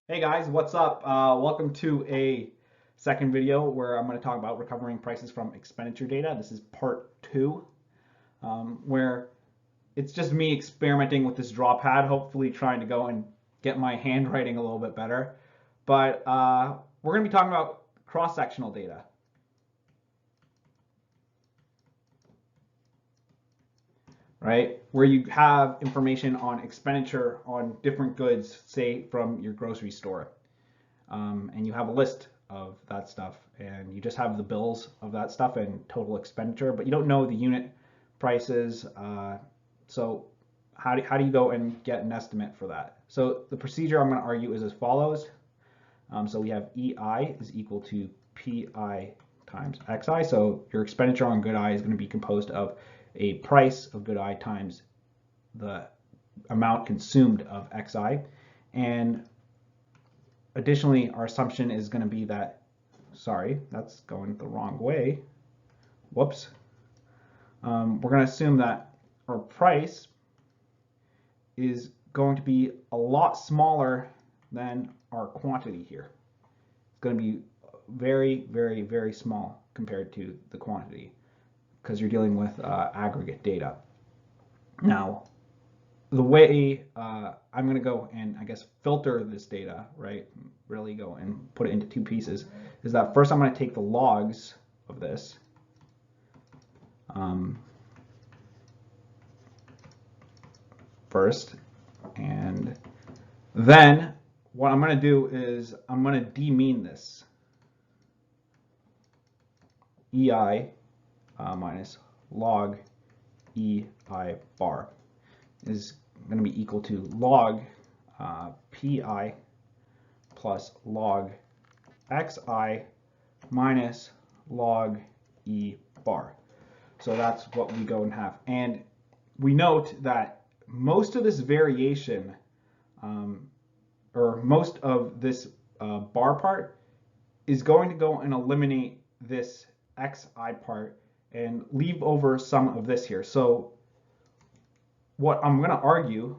Hey guys, what's up? Welcome to a second video where I'm going to talk about recovering prices from expenditure data. This is part two, where it's just me experimenting with this draw pad, hopefully trying to go and get my handwriting a little bit better. But we're going to be talking about cross-sectional data. Right? Where you have information on expenditure on different goods, say from your grocery store. And you have a list of that stuff, and you just have the bills of that stuff and total expenditure, but you don't know the unit prices. So how do you go and get an estimate for that? So the procedure I'm going to argue is as follows. So we have EI is equal to PI times XI. So your expenditure on good I is going to be composed of a price of good I times the amount consumed of XI. And additionally, our assumption is going to be that, sorry, that's going the wrong way. Whoops. We're going to assume that our price is going to be a lot smaller than our quantity here. It's going to be very, very, very small compared to the quantity because you're dealing with aggregate data. Now, the way I'm going to go and I guess filter this data, right, really go and put it into two pieces, is that first I'm going to take the logs of this. First, and then what I'm going to do is I'm going to demean this. EI minus log EI bar is going to be equal to log PI plus log XI minus log E bar. So that's what we go and have. And we note that most of this variation, or most of this bar part, is going to go and eliminate this XI part and leave over some of this here. So what I'm going to argue,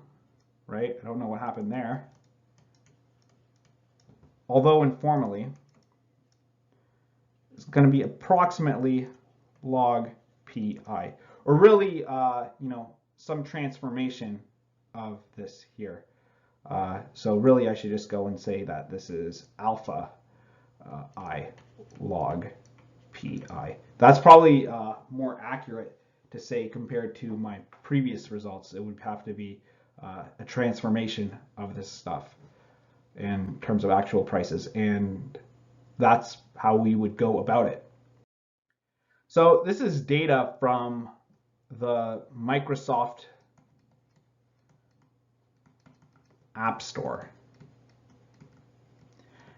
right, I don't know what happened there, although informally, it's going to be approximately log PI, or really, some transformation of this here. So really, I should just go and say that this is alpha I log PI. That's probably more accurate to say compared to my previous results. It would have to be a transformation of this stuff in terms of actual prices, and that's how we would go about it. So this is data from the Microsoft App Store.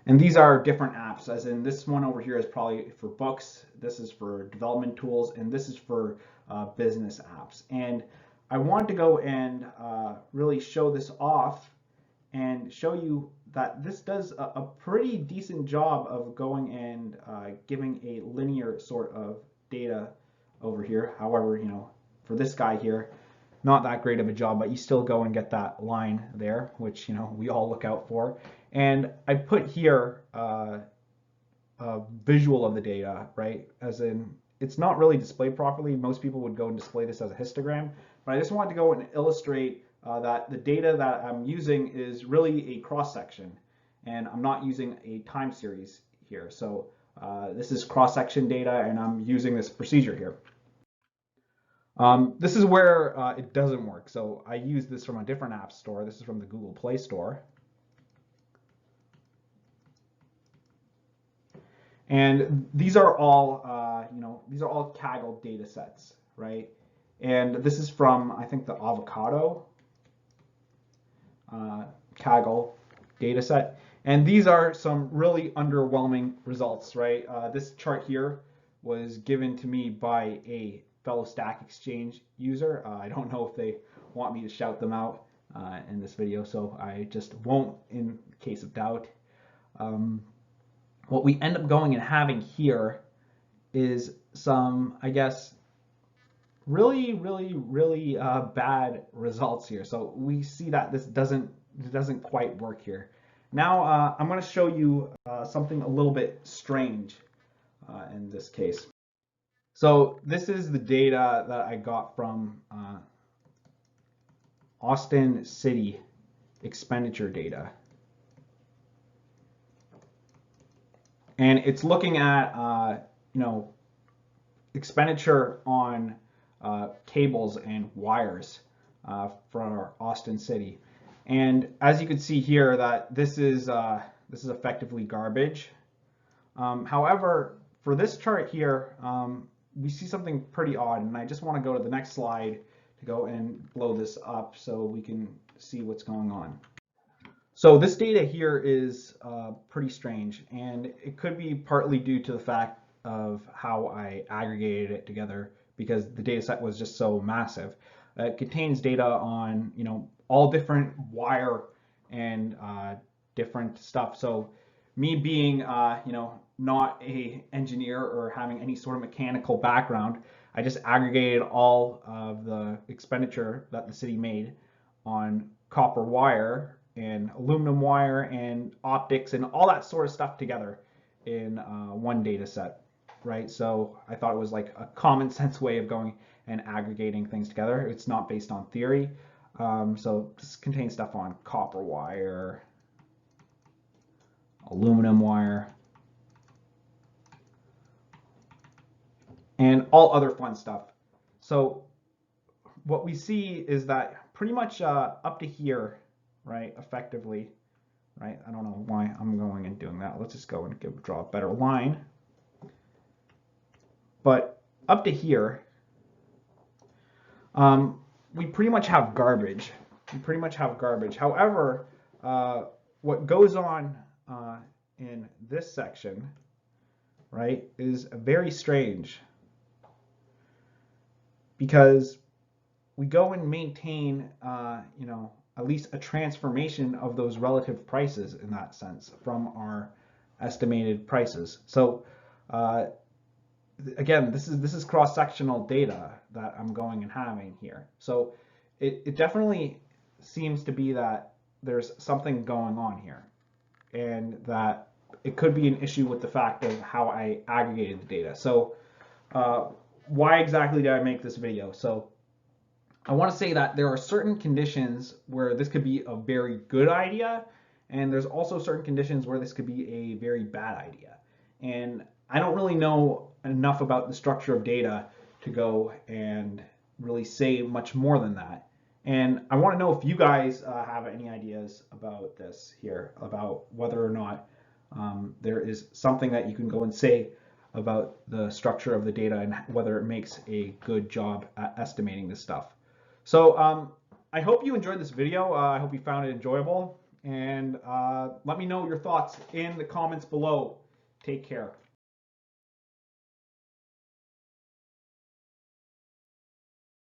And these are different apps, as in this one over here is probably for books, this is for development tools, and this is for business apps. And I want to go and really show this off and show you that this does a pretty decent job of going and giving a linear sort of data over here. However, for this guy here, not that great of a job, but you still go and get that line there, which we all look out for. And I put here a visual of the data, right? As in, it's not really displayed properly. Most people would go and display this as a histogram, but I just wanted to go and illustrate that the data that I'm using is really a cross section, and I'm not using a time series here. So this is cross section data, and I'm using this procedure here. This is where it doesn't work. So I use this from a different app store. This is from the Google Play Store. And these are all, these are all Kaggle data sets, right? And this is from, I think, the Avocado Kaggle data set. And these are some really underwhelming results, right? This chart here was given to me by a fellow Stack Exchange user. I don't know if they want me to shout them out in this video, so I just won't in case of doubt. What we end up going and having here is some, I guess, really, really, really bad results here. So we see that this doesn't quite work here. Now I'm going to show you something a little bit strange in this case. So this is the data that I got from Austin City expenditure data. And it's looking at, expenditure on cables and wires for Austin City. And as you can see here, that this is effectively garbage. However, for this chart here, we see something pretty odd, and I just want to go to the next slide to go and blow this up so we can see what's going on. So this data here is pretty strange, and it could be partly due to the fact of how I aggregated it together, because the data set was just so massive. It contains data on, all different wire and different stuff. So me being, not a engineer or having any sort of mechanical background, I just aggregated all of the expenditure that the city made on copper wire and aluminum wire and optics and all that sort of stuff together in one data set, right? So I thought it was like a common sense way of going and aggregating things together. It's not based on theory. So this contains stuff on copper wire, aluminum wire, and all other fun stuff. So what we see is that pretty much up to here, right, effectively, right? I don't know why I'm going and doing that. Let's just go and draw a better line. But up to here, we pretty much have garbage. However, what goes on in this section, right, is very strange, because we go and maintain, at least a transformation of those relative prices in that sense from our estimated prices. So again, this is cross-sectional data that I'm going and having here. So it definitely seems to be that there's something going on here, and that it could be an issue with the fact of how I aggregated the data. So why exactly did I make this video? So I want to say that there are certain conditions where this could be a very good idea, and there's also certain conditions where this could be a very bad idea. And I don't really know enough about the structure of data to go and really say much more than that. And I want to know if you guys have any ideas about this here, about whether or not there is something that you can go and say about the structure of the data and whether it makes a good job at estimating this stuff. So I hope you enjoyed this video. I hope you found it enjoyable, and let me know your thoughts in the comments below. Take care.